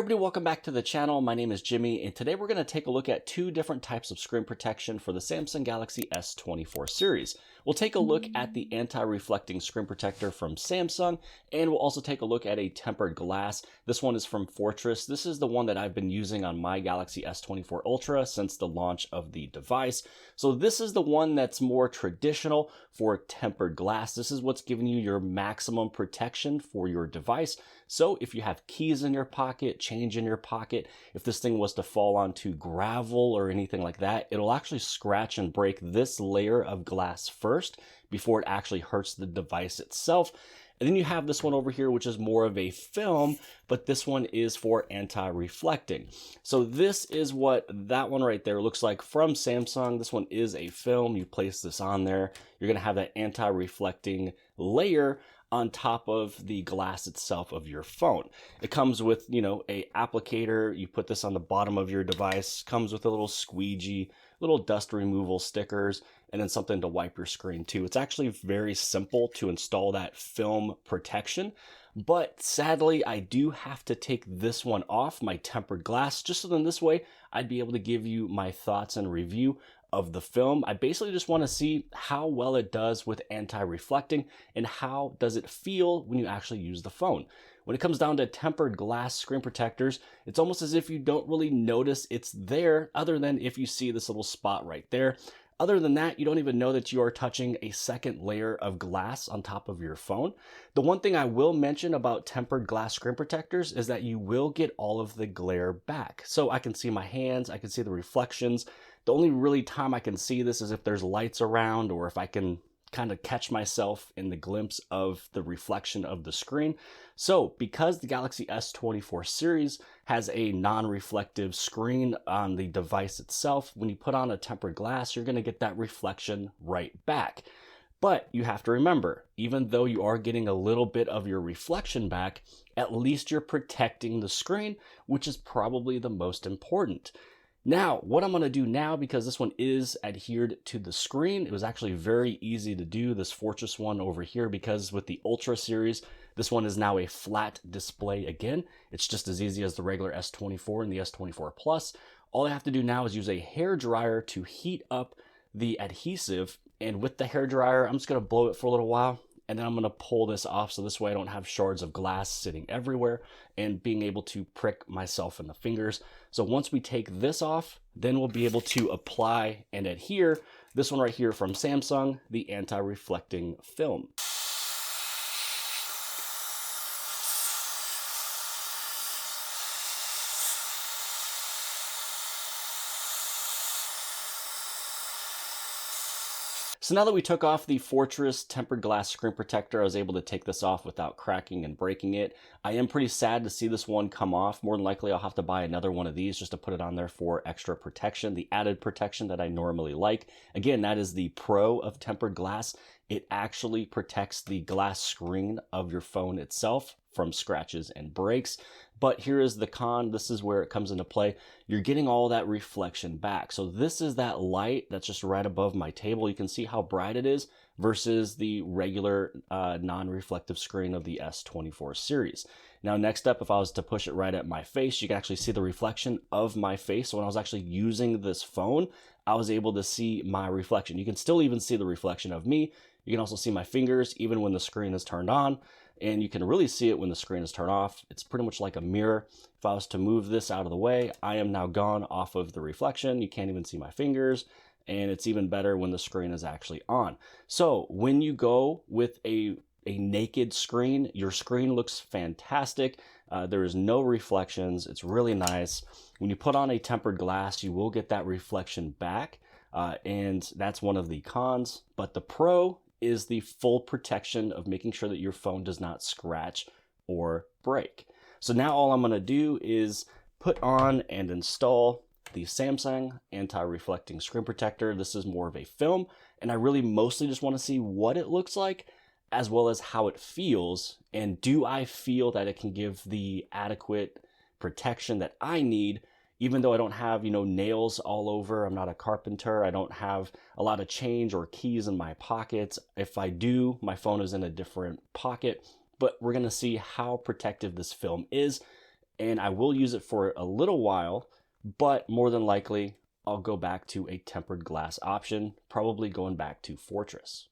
everybody, welcome back to the channel. My name is Jimmy, and today we're going to take a look at two different types of screen protection for the Samsung Galaxy S24 series. We'll take a look at the anti-reflecting screen protector from Samsung, and we'll also take a look at a tempered glass. This one is from Fortress. This is the one that I've been using on my Galaxy S24 Ultra since the launch of the device. So this is the one that's more traditional for tempered glass. This is what's giving you your maximum protection for your device. So if you have keys in your pocket, change in your pocket, if this thing was to fall onto gravel or anything like that, it'll actually scratch and break this layer of glass first before it actually hurts the device itself. And then you have this one over here, which is more of a film, but this one is for anti-reflecting. So this is what that one right there looks like from Samsung. This one is a film. You place this on there, you're gonna have that anti-reflecting layer on top of the glass itself of your phone. It comes with, a applicator. You put this on the bottom of your device, comes with a little squeegee, little dust removal stickers, and then something to wipe your screen too. It's actually very simple to install that film protection, but sadly, I do have to take this one off, my tempered glass, just so then this way I'd be able to give you my thoughts and review of the film. I basically just want to see how well it does with anti-reflecting and how does it feel when you actually use the phone. When it comes down to tempered glass screen protectors, it's almost as if you don't really notice it's there other than if you see this little spot right there. Other than that, you don't even know that you are touching a second layer of glass on top of your phone. The one thing I will mention about tempered glass screen protectors is that you will get all of the glare back. So I can see my hands, I can see the reflections. The only really time I can see this is if there's lights around or if I can kind of catch myself in the glimpse of the reflection of the screen. So because the Galaxy S24 series has a non-reflective screen on the device itself, when you put on a tempered glass, you're going to get that reflection right back. But you have to remember, even though you are getting a little bit of your reflection back, at least you're protecting the screen, which is probably the most important. Now, what I'm going to do now, because this one is adhered to the screen, it was actually very easy to do, this Fortress one over here, because with the Ultra series, this one is now a flat display again. It's just as easy as the regular S24 and the S24 Plus. All I have to do now is use a hair dryer to heat up the adhesive, and with the hair dryer, I'm just going to blow it for a little while, and then I'm going to pull this off so this way I don't have shards of glass sitting everywhere and being able to prick myself in the fingers. So once we take this off, then we'll be able to apply and adhere this one right here from Samsung, the anti-reflecting film. So now that we took off the Fortress tempered glass screen protector, I was able to take this off without cracking and breaking it. I am pretty sad to see this one come off. More than likely, I'll have to buy another one of these just to put it on there for extra protection, the added protection that I normally like. Again, that is the pro of tempered glass. It actually protects the glass screen of your phone itself from scratches and breaks. But here is the con. This is where it comes into play. You're getting all that reflection back. So this is that light that's just right above my table. You can see how bright it is versus the regular non-reflective screen of the S24 series. Now, next up, if I was to push it right at my face, you can actually see the reflection of my face. So when I was actually using this phone, I was able to see my reflection. You can still even see the reflection of me. You can also see my fingers even when the screen is turned on, and you can really see it when the screen is turned off. It's pretty much like a mirror. If I was to move this out of the way, I am now gone off of the reflection. You can't even see my fingers, and it's even better when the screen is actually on. So when you go with a naked screen, your screen looks fantastic. There is no reflections. It's really nice. When you put on a tempered glass, you will get that reflection back, and that's one of the cons. But the pro is the full protection of making sure that your phone does not scratch or break. So now all I'm going to do is put on and install the Samsung anti-reflecting screen protector. This is more of a film, and I really mostly just want to see what it looks like as well as how it feels, and do I feel that it can give the adequate protection that I need, even though I don't have, nails all over. I'm not a carpenter. I don't have a lot of change or keys in my pockets. If I do, my phone is in a different pocket, but we're going to see how protective this film is and I will use it for a little while, but more than likely, I'll go back to a tempered glass option, probably going back to Fortress.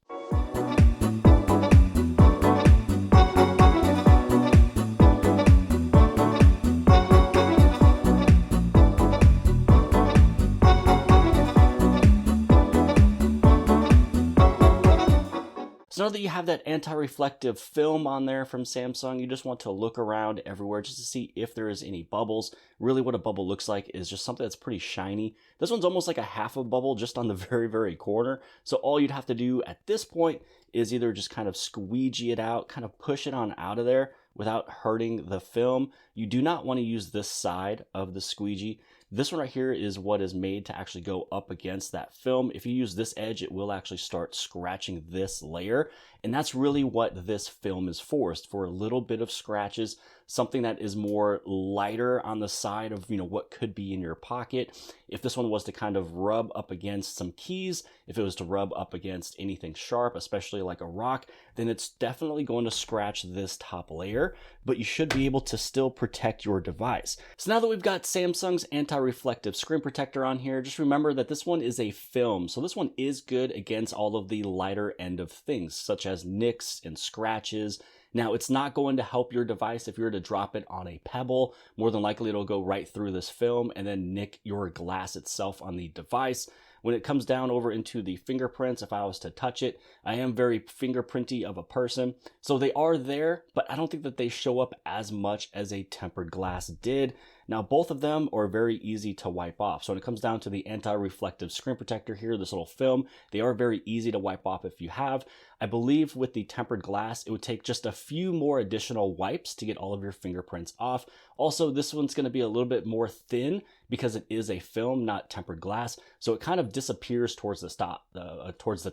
So now that you have that anti-reflective film on there from Samsung, you just want to look around everywhere just to see if there is any bubbles. Really what a bubble looks like is just something that's pretty shiny. This one's almost like a half a bubble just on the very corner. So all you'd have to do at this point is either just kind of squeegee it out, kind of push it on out of there without hurting the film. You do not want to use this side of the squeegee. This one right here is what is made to actually go up against that film. If you use this edge, it will actually start scratching this layer. And that's really what this film is for a little bit of scratches, something that is more lighter on the side of, what could be in your pocket. If this one was to kind of rub up against some keys, if it was to rub up against anything sharp, especially like a rock, then it's definitely going to scratch this top layer, but you should be able to still protect your device. So now that we've got Samsung's anti-reflective screen protector on here, just remember that this one is a film. So this one is good against all of the lighter end of things, such as nicks and scratches. Now, it's not going to help your device if you were to drop it on a pebble. More than likely, it'll go right through this film and then nick your glass itself on the device. When it comes down over into the fingerprints, if I was to touch it, I am very fingerprinty of a person. So they are there, but I don't think that they show up as much as a tempered glass did. Now, both of them are very easy to wipe off. So when it comes down to the anti-reflective screen protector here, this little film, they are very easy to wipe off if you have. I believe with the tempered glass, it would take just a few more additional wipes to get all of your fingerprints off. Also, this one's going to be a little bit more thin because it is a film, not tempered glass. So it kind of disappears towards the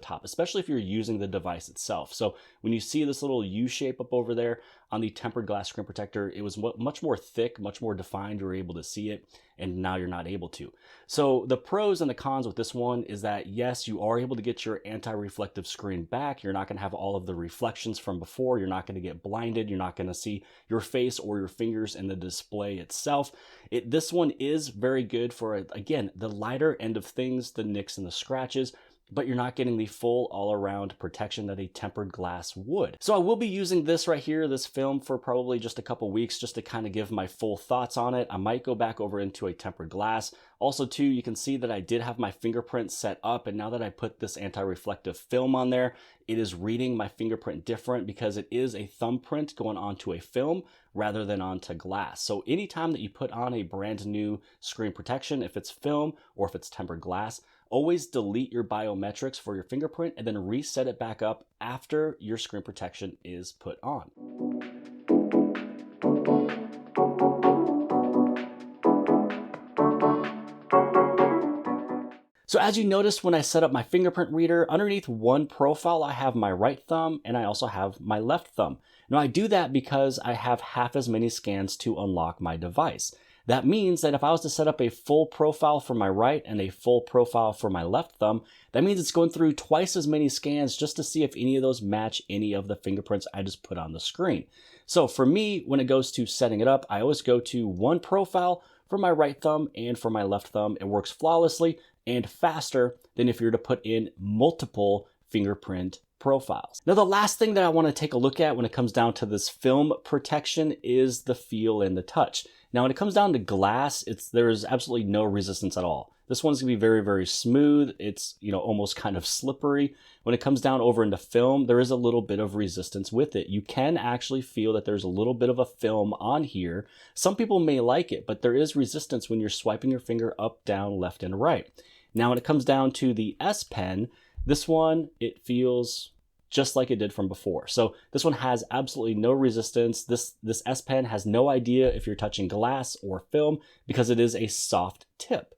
top, especially if you're using the device itself. So when you see this little U shape up over there on the tempered glass screen protector, it was much more thick, much more defined. You were able to see it, and now you're not able to. So the pros and the cons with this one is that yes, you are able to get your anti-reflective screen back. You're not going to have all of the reflections from before. You're not going to get blinded. You're not going to see your face or your fingers in the display itself. This one is very good for, again, the lighter end of things, the nicks and the scratches, but you're not getting the full all-around protection that a tempered glass would. So I will be using this right here, this film, for probably just a couple weeks just to kind of give my full thoughts on it. I might go back over into a tempered glass. Also too, you can see that I did have my fingerprint set up, and now that I put this anti-reflective film on there, it is reading my fingerprint different because it is a thumbprint going onto a film rather than onto glass. So anytime that you put on a brand new screen protection, if it's film or if it's tempered glass, always delete your biometrics for your fingerprint and then reset it back up after your screen protection is put on. So as you noticed when I set up my fingerprint reader, underneath one profile, I have my right thumb and I also have my left thumb. Now I do that because I have half as many scans to unlock my device. That means that if I was to set up a full profile for my right and a full profile for my left thumb, that means it's going through twice as many scans just to see if any of those match any of the fingerprints I just put on the screen. So for me, when it goes to setting it up, I always go to one profile for my right thumb and for my left thumb. It works flawlessly and faster than if you were to put in multiple fingerprint profiles. Now, the last thing that I want to take a look at when it comes down to this film protection is the feel and the touch. Now, when it comes down to glass, there's absolutely no resistance at all. This one's gonna be very smooth. It's, almost kind of slippery. When it comes down over into film, there is a little bit of resistance with it. You can actually feel that there's a little bit of a film on here. Some people may like it, but there is resistance when you're swiping your finger up, down, left, and right. Now, when it comes down to the S Pen, this one, it feels just like it did from before. So this one has absolutely no resistance. This S Pen has no idea if you're touching glass or film because it is a soft tip.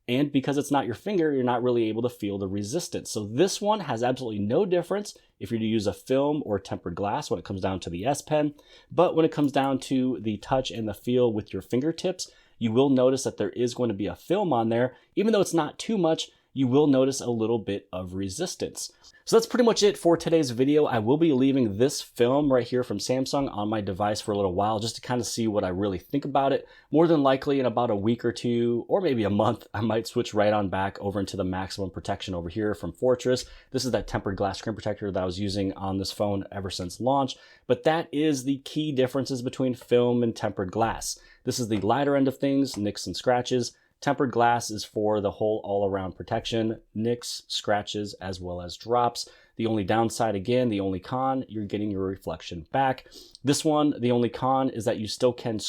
And because it's not your finger, you're not really able to feel the resistance. So this one has absolutely no difference if you're to use a film or tempered glass when it comes down to the S Pen. But when it comes down to the touch and the feel with your fingertips, you will notice that there is going to be a film on there. Even though it's not too much, you will notice a little bit of resistance. So that's pretty much it for today's video. I will be leaving this film right here from Samsung on my device for a little while just to kind of see what I really think about it. More than likely in about a week or two, or maybe a month, I might switch right on back over into the maximum protection over here from Fortress. This is that tempered glass screen protector that I was using on this phone ever since launch. But that is the key differences between film and tempered glass. This is the lighter end of things, nicks and scratches. Tempered glass is for the whole all-around protection, nicks, scratches, as well as drops. The only downside, again, the only con, you're getting your reflection back. This one, the only con is that you still can,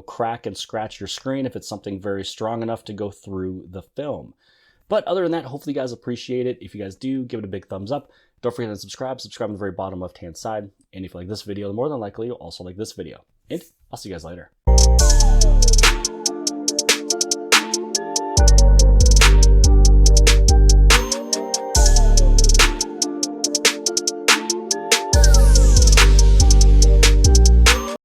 crack and scratch your screen if it's something very strong enough to go through the film. But other than that, hopefully you guys appreciate it. If you guys do, give it a big thumbs up. Don't forget to subscribe. Subscribe on the very bottom left-hand side. And if you like this video, more than likely you'll also like this video. And I'll see you guys later.